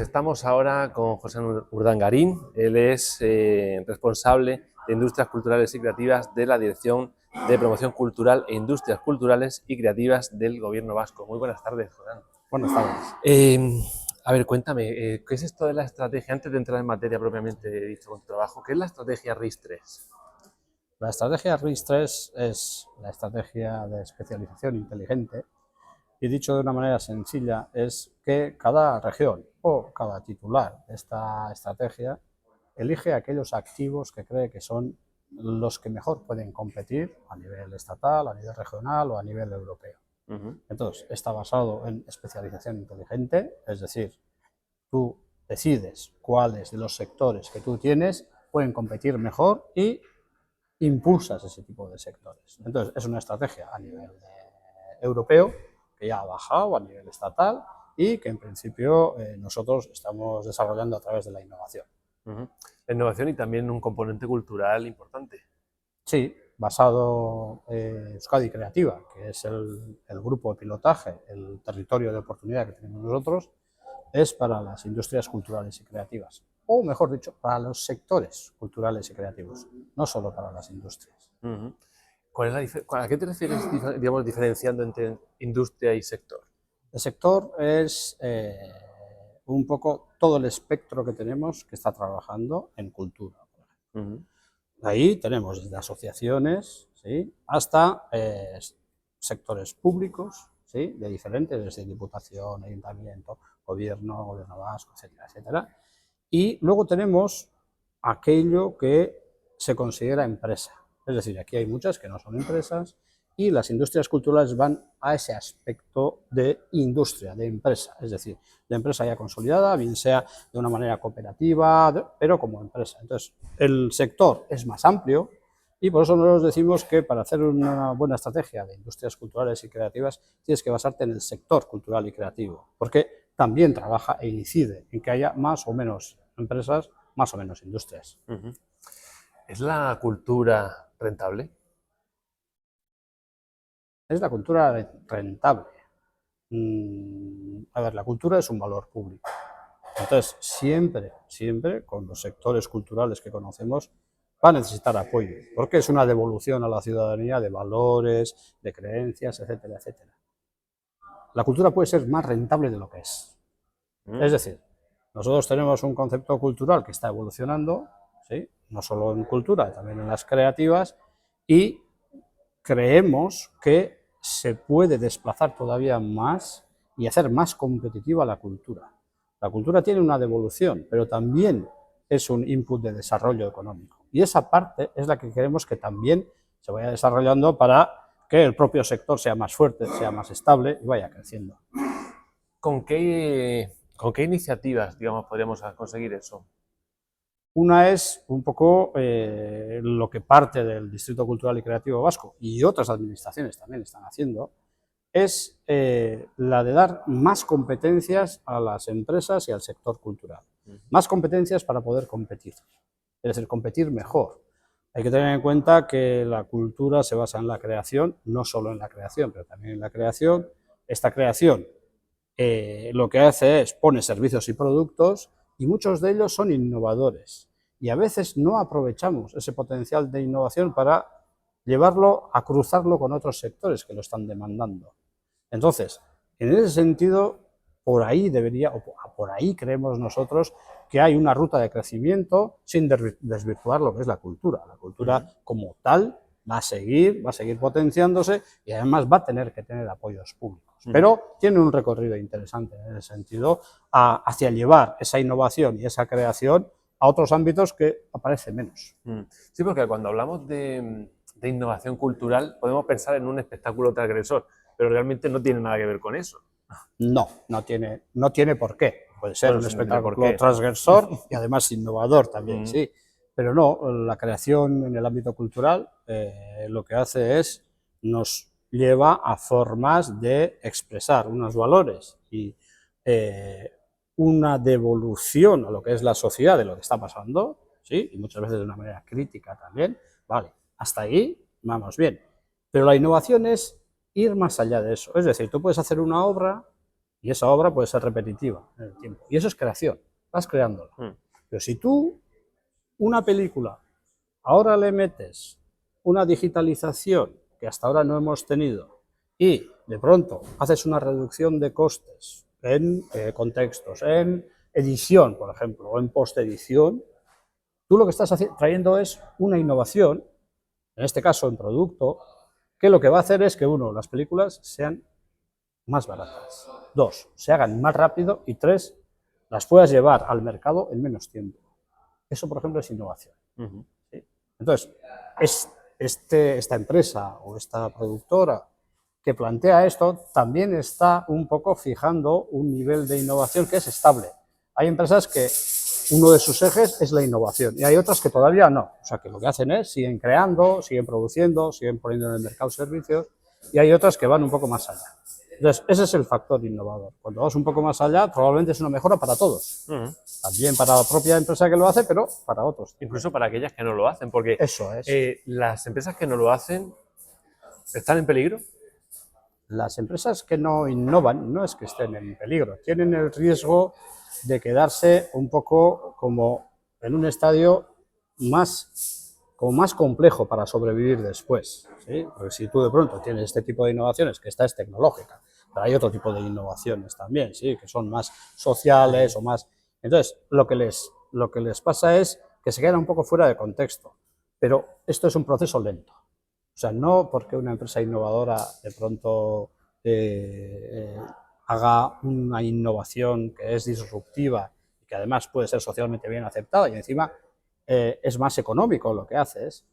Estamos ahora con José Urdangarín. Él es responsable de Industrias Culturales y Creativas de la Dirección de Promoción Cultural e Industrias Culturales y Creativas del Gobierno Vasco. Muy buenas tardes, José. Buenas tardes. A ver, cuéntame, ¿qué es esto de la estrategia? Antes de entrar en materia propiamente dicho con tu trabajo, ¿qué es la estrategia RIS3? La estrategia RIS3 es la estrategia de especialización inteligente y dicho de una manera sencilla es que cada región o cada titular de esta estrategia elige aquellos activos que cree que son los que mejor pueden competir a nivel estatal, a nivel regional o a nivel europeo. Entonces, está basado en especialización inteligente, es decir, tú decides cuáles de los sectores que tú tienes pueden competir mejor y impulsas ese tipo de sectores. Entonces, es una estrategia a nivel europeo que ya ha bajado a nivel estatal y que en principio nosotros estamos desarrollando a través de la innovación. La innovación y también un componente cultural importante. Sí, basado en Euskadi Creativa, que es el grupo de pilotaje, el territorio de oportunidad que tenemos nosotros, es para las industrias culturales y creativas, o mejor dicho, para los sectores culturales y creativos, no solo para las industrias. ¿A qué te refieres, digamos, diferenciando entre industria y sector? El sector es un poco todo el espectro que tenemos que está trabajando en cultura. Ahí tenemos desde asociaciones, ¿sí?, hasta sectores públicos, ¿sí?, de diferentes, desde Diputación, Ayuntamiento, Gobierno Vasco, etcétera, etcétera. Y luego tenemos aquello que se considera empresa. Es decir, aquí hay muchas que no son empresas y las industrias culturales van a ese aspecto de industria, de empresa. Es decir, de empresa ya consolidada, bien sea de una manera cooperativa, pero como empresa. Entonces, el sector es más amplio y por eso nosotros decimos que para hacer una buena estrategia de industrias culturales y creativas tienes que basarte en el sector cultural y creativo, porque también trabaja e incide en que haya más o menos empresas, más o menos industrias. ¿Es la cultura rentable? ¿Es la cultura rentable? A ver, la cultura es un valor público. Entonces, siempre con los sectores culturales que conocemos va a necesitar apoyo, porque es una devolución a la ciudadanía de valores, de creencias, etcétera, etcétera. La cultura puede ser más rentable de lo que es. Es decir, nosotros tenemos un concepto cultural que está evolucionando, ¿sí?, no solo en cultura, también en las creativas, y creemos que se puede desplazar todavía más y hacer más competitiva la cultura. La cultura tiene una devolución, pero también es un input de desarrollo económico. Y esa parte es la que queremos que también se vaya desarrollando para que el propio sector sea más fuerte, sea más estable y vaya creciendo. ¿Con qué iniciativas, digamos, podríamos conseguir eso? Una es un poco lo que parte del Distrito Cultural y Creativo Vasco y otras administraciones también están haciendo, es la de dar más competencias a las empresas y al sector cultural. Más competencias para poder competir, es decir, competir mejor. Hay que tener en cuenta que la cultura se basa en la creación, no solo en la creación, pero también en la creación. Esta creación lo que hace es pone servicios y productos y muchos de ellos son innovadores. Y a veces no aprovechamos ese potencial de innovación para llevarlo a cruzarlo con otros sectores que lo están demandando. Entonces, en ese sentido, por ahí debería, o por ahí creemos nosotros que hay una ruta de crecimiento sin desvirtuar lo que es la cultura. La cultura como tal va a seguir potenciándose y además va a tener que tener apoyos públicos. Pero tiene un recorrido interesante en ese sentido hacia llevar esa innovación y esa creación a otros ámbitos que aparecen menos. Sí, porque cuando hablamos de innovación cultural podemos pensar en un espectáculo transgresor, pero realmente no tiene nada que ver con eso. No tiene por qué. Puede ser Bueno, un si no tiene por qué. espectáculo transgresor y además innovador también, sí. Pero no, la creación en el ámbito cultural lo que hace es nos lleva a formas de expresar unos valores y una devolución a lo que es la sociedad de lo que está pasando, ¿sí?, y muchas veces de una manera crítica también. Vale, hasta ahí vamos bien. Pero la innovación es ir más allá de eso. Es decir, tú puedes hacer una obra y esa obra puede ser repetitiva en el tiempo. Y eso es creación, vas creándola. Pero si tú, una película, ahora le metes una digitalización que hasta ahora no hemos tenido y de pronto haces una reducción de costes en contextos, en edición, por ejemplo, o en postedición, tú lo que estás trayendo es una innovación, en este caso en producto, que lo que va a hacer es que, uno, las películas sean más baratas, dos, se hagan más rápido y tres, las puedas llevar al mercado en menos tiempo. Eso, por ejemplo, es innovación. ¿Sí? Entonces, esta empresa o esta productora que plantea esto también está un poco fijando un nivel de innovación que es estable. Hay empresas que uno de sus ejes es la innovación y hay otras que todavía no. O sea, que lo que hacen es siguen creando, siguen produciendo, siguen poniendo en el mercado servicios y hay otras que van un poco más allá. Entonces, ese es el factor innovador. Cuando vas un poco más allá, probablemente es una mejora para todos. También para la propia empresa que lo hace, pero para otros. Incluso para aquellas que no lo hacen, porque eso es. Las empresas que no lo hacen están en peligro. Las empresas que no innovan no es que estén en peligro, tienen el riesgo de quedarse un poco como en un estadio más complejo para sobrevivir después, ¿sí? Porque si tú de pronto tienes este tipo de innovaciones, que esta es tecnológica, pero hay otro tipo de innovaciones también, ¿sí? Que son más sociales o más... Entonces, lo que les pasa es que se quedan un poco fuera de contexto, pero esto es un proceso lento. O sea, no porque una empresa innovadora de pronto haga una innovación que es disruptiva y que además puede ser socialmente bien aceptada y encima es más económico lo que haces,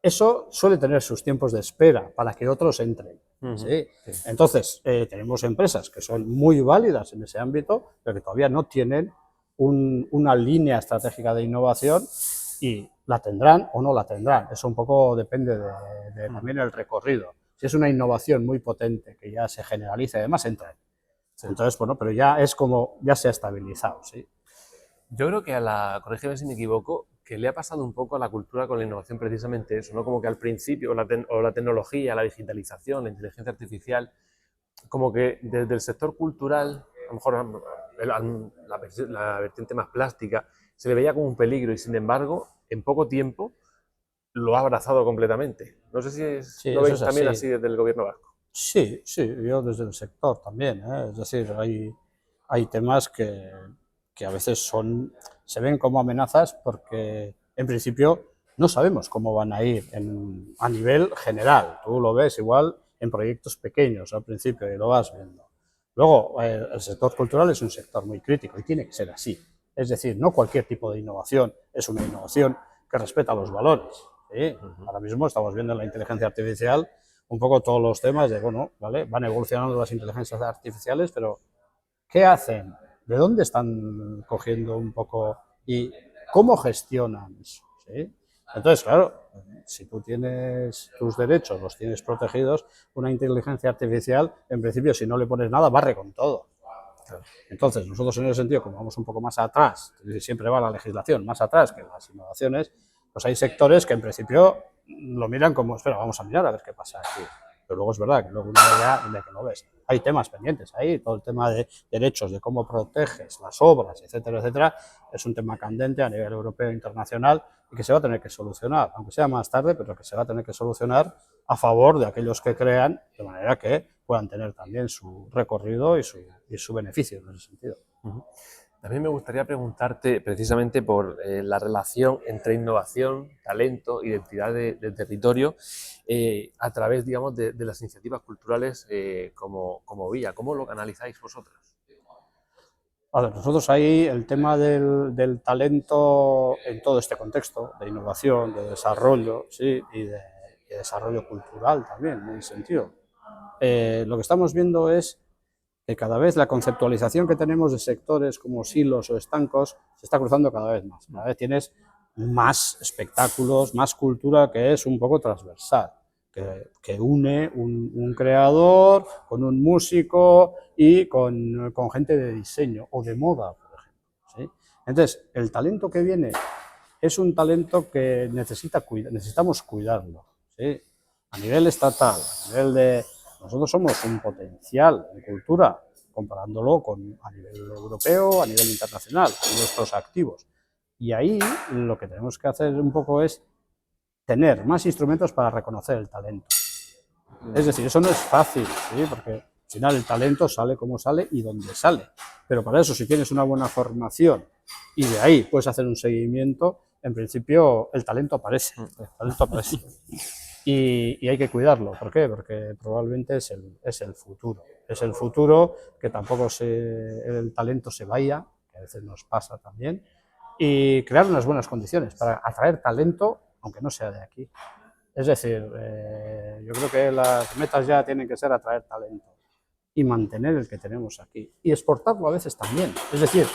eso suele tener sus tiempos de espera para que otros entren. ¿Sí? Entonces, tenemos empresas que son muy válidas en ese ámbito, pero que todavía no tienen una línea estratégica de innovación y la tendrán o no la tendrán. Eso un poco depende de también el recorrido. Si es una innovación muy potente que ya se generaliza y además entra. Sí. Entonces, bueno, pero ya es como, ya se ha estabilizado, ¿sí? Yo creo que corrígeme si me equivoco, que le ha pasado un poco a la cultura con la innovación precisamente eso, ¿no? Como que al principio, la tecnología, la digitalización, la inteligencia artificial, como que desde el sector cultural, a lo mejor la vertiente más plástica, se le veía como un peligro y sin embargo, en poco tiempo, lo ha abrazado completamente. No sé si sí, lo veis también así. así desde el gobierno vasco. Sí, yo desde el sector también, ¿eh? Es decir, hay temas que a veces se ven como amenazas porque en principio no sabemos cómo van a ir a nivel general. Tú lo ves igual en proyectos pequeños al principio y lo vas viendo. Luego, el sector cultural es un sector muy crítico y tiene que ser así. Es decir, no cualquier tipo de innovación es una innovación que respeta los valores, ¿sí? Ahora mismo estamos viendo en la inteligencia artificial un poco todos los temas de, bueno, ¿vale? Van evolucionando las inteligencias artificiales, pero ¿qué hacen? ¿De dónde están cogiendo un poco y cómo gestionan eso? ¿Sí? Entonces, claro, si tú tienes tus derechos, los tienes protegidos, una inteligencia artificial, en principio, si no le pones nada, barre con todo. Entonces, nosotros en ese sentido, como vamos un poco más atrás, siempre va la legislación más atrás que las innovaciones, pues hay sectores que en principio lo miran como, espera, vamos a mirar a ver qué pasa aquí. Pero luego es verdad que luego una idea de que lo ves. Hay temas pendientes ahí, todo el tema de derechos, de cómo proteges las obras, etcétera, etcétera, es un tema candente a nivel europeo e internacional y que se va a tener que solucionar, aunque sea más tarde, pero que se va a tener que solucionar a favor de aquellos que crean, de manera que puedan tener también su recorrido y su beneficio en ese sentido. También me gustaría preguntarte precisamente por la relación entre innovación, talento, identidad de territorio a través, digamos, de las iniciativas culturales como Vía. ¿Cómo lo canalizáis vosotros? A ver, nosotros ahí el tema del talento en todo este contexto de innovación, de desarrollo, ¿sí? y de desarrollo cultural también, en ese sentido. Lo que estamos viendo es que cada vez la conceptualización que tenemos de sectores como silos o estancos se está cruzando cada vez más. Cada vez tienes más espectáculos, más cultura que es un poco transversal, que une un creador con un músico y con gente de diseño o de moda, por ejemplo, ¿sí? Entonces, el talento que viene es un talento que necesitamos cuidarlo, ¿sí? A nivel estatal, a nivel de... Nosotros somos un potencial en cultura comparándolo a nivel europeo, a nivel internacional, con nuestros activos. Y ahí lo que tenemos que hacer un poco es tener más instrumentos para reconocer el talento. Es decir, eso no es fácil, ¿sí? Porque al final el talento sale como sale y donde sale. Pero para eso, si tienes una buena formación y de ahí puedes hacer un seguimiento, en principio el talento aparece. El talento aparece. Y hay que cuidarlo. ¿Por qué? Porque probablemente es el futuro. Es el futuro, que tampoco el talento se vaya, que a veces nos pasa también, y crear unas buenas condiciones para atraer talento, aunque no sea de aquí. Es decir, yo creo que las metas ya tienen que ser atraer talento y mantener el que tenemos aquí. Y exportarlo a veces también. Es decir,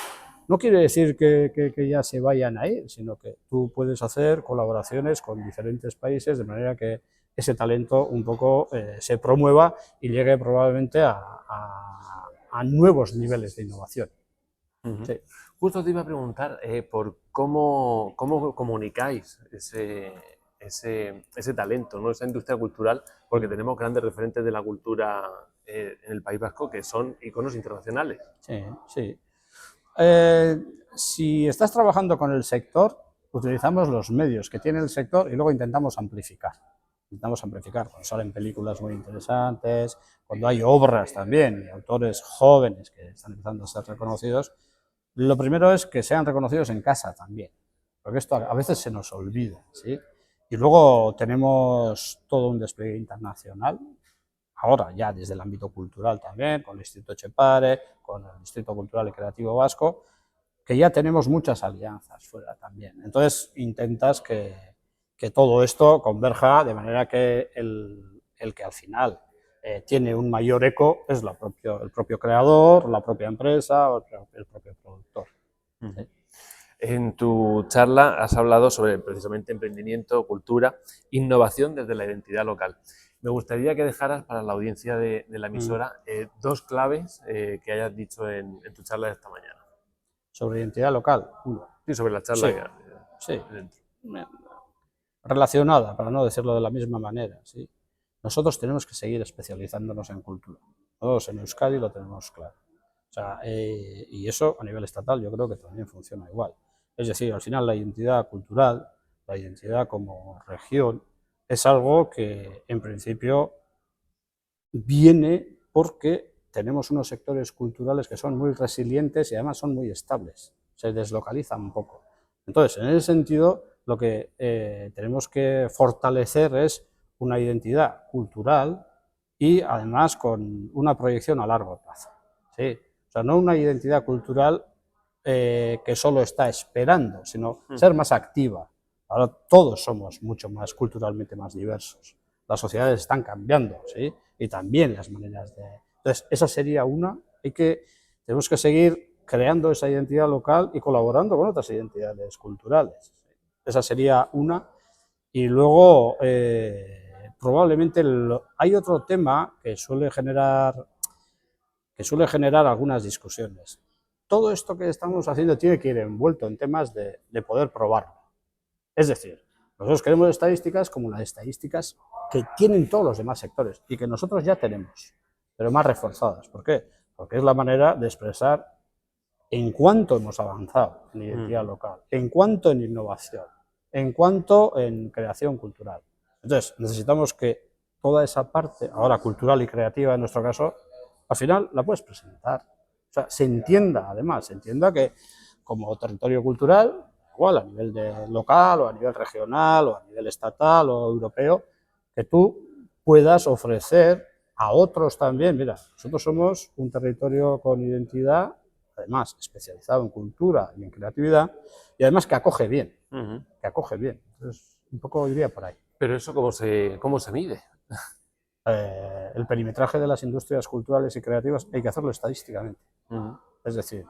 no quiere decir que ya se vayan a ir, sino que tú puedes hacer colaboraciones con diferentes países de manera que ese talento un poco se promueva y llegue probablemente a nuevos niveles de innovación. Sí. Justo te iba a preguntar por cómo comunicáis ese talento, ¿no? Esa industria cultural, porque tenemos grandes referentes de la cultura en el País Vasco que son iconos internacionales. Sí, sí. Si estás trabajando con el sector, utilizamos los medios que tiene el sector y luego intentamos amplificar. Intentamos amplificar cuando salen películas muy interesantes, cuando hay obras también y autores jóvenes que están empezando a ser reconocidos. Lo primero es que sean reconocidos en casa también, porque esto a veces se nos olvida, ¿sí? Y luego tenemos todo un despliegue internacional, ahora ya desde el ámbito cultural también, con el Instituto Etxepare, con el Distrito Cultural y Creativo Vasco, que ya tenemos muchas alianzas fuera también. Entonces intentas que todo esto converja de manera que el que al final tiene un mayor eco es el propio creador, la propia empresa o el propio productor. ¿Sí? En tu charla has hablado sobre precisamente emprendimiento, cultura, innovación desde la identidad local. Me gustaría que dejaras para la audiencia de la emisora dos claves que hayas dicho en tu charla de esta mañana. Sobre identidad local, uno. Sí, sobre la charla. Sí, relacionada, para no decirlo de la misma manera, ¿sí? Nosotros tenemos que seguir especializándonos en cultura. Todos en Euskadi lo tenemos claro. O sea, y eso a nivel estatal yo creo que también funciona igual. Es decir, al final la identidad cultural, la identidad como región, es algo que en principio viene porque tenemos unos sectores culturales que son muy resilientes y además son muy estables, se deslocalizan un poco. Entonces, en ese sentido, lo que tenemos que fortalecer es una identidad cultural y además con una proyección a largo plazo. ¿Sí? O sea, no una identidad cultural que solo está esperando, sino ser más activa. Ahora todos somos mucho más culturalmente más diversos. Las sociedades están cambiando, ¿sí? Y también las maneras de... Entonces, esa sería una. Tenemos que seguir creando esa identidad local y colaborando con otras identidades culturales. Esa sería una. Y luego, probablemente hay otro tema que suele generar algunas discusiones. Todo esto que estamos haciendo tiene que ir envuelto en temas de poder probarlo. Es decir, nosotros queremos estadísticas como las estadísticas que tienen todos los demás sectores y que nosotros ya tenemos, pero más reforzadas. ¿Por qué? Porque es la manera de expresar en cuánto hemos avanzado en identidad local, en cuánto en innovación, en cuánto en creación cultural. Entonces, necesitamos que toda esa parte, ahora cultural y creativa en nuestro caso, al final la puedes presentar. O sea, se entienda que como territorio cultural, igual a nivel local o a nivel regional o a nivel estatal o europeo, que tú puedas ofrecer a otros también. Mira, nosotros somos un territorio con identidad, además especializado en cultura y en creatividad, y además que acoge bien, Entonces, un poco iría por ahí. ¿Pero eso cómo se mide? El perimetraje de las industrias culturales y creativas hay que hacerlo estadísticamente. Es decir,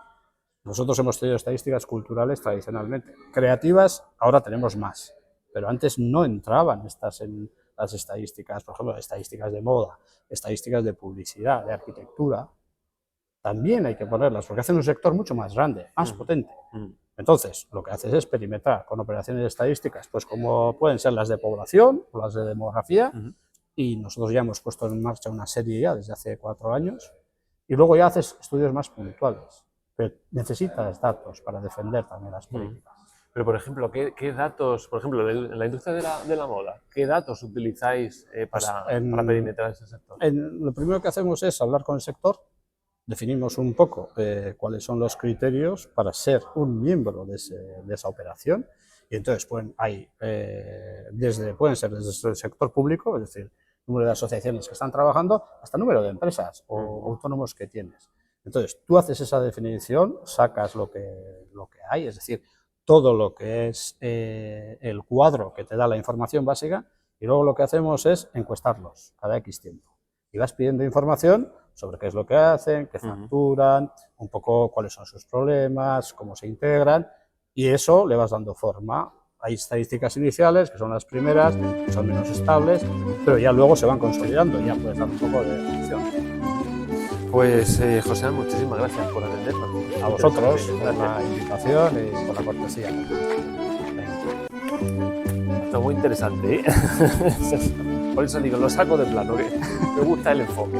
nosotros hemos tenido estadísticas culturales tradicionalmente. Creativas ahora tenemos más, pero antes no entraban estas en las estadísticas, por ejemplo, estadísticas de moda, estadísticas de publicidad, de arquitectura. También hay que ponerlas, porque hacen un sector mucho más grande, más potente. Entonces, lo que haces es perimetrar con operaciones estadísticas, pues como pueden ser las de población o las de demografía, y nosotros ya hemos puesto en marcha una serie ya desde hace 4 años, y luego ya haces estudios más puntuales. Pero necesitas datos para defender también las políticas. Pero, por ejemplo, ¿qué datos, por ejemplo, en la industria de la moda, qué datos utilizáis para perimetrar ese sector? Lo primero que hacemos es hablar con el sector, definimos un poco cuáles son los criterios para ser un miembro de esa operación, y entonces pueden ser desde el sector público, es decir, número de asociaciones que están trabajando, hasta número de empresas o autónomos que tienes. Entonces, tú haces esa definición, sacas lo que hay, es decir, todo lo que es el cuadro que te da la información básica, y luego lo que hacemos es encuestarlos cada X tiempo. Y vas pidiendo información sobre qué es lo que hacen, qué facturan, un poco cuáles son sus problemas, cómo se integran, y eso le vas dando forma. Hay estadísticas iniciales, que son las primeras, que son menos estables, pero ya luego se van consolidando y ya puedes dar un poco de función. Pues, José, muchísimas gracias por atendernos. A vosotros, por la invitación y por la cortesía. Está muy interesante, ¿eh? Por eso digo, lo saco de plano, que me gusta el enfoque.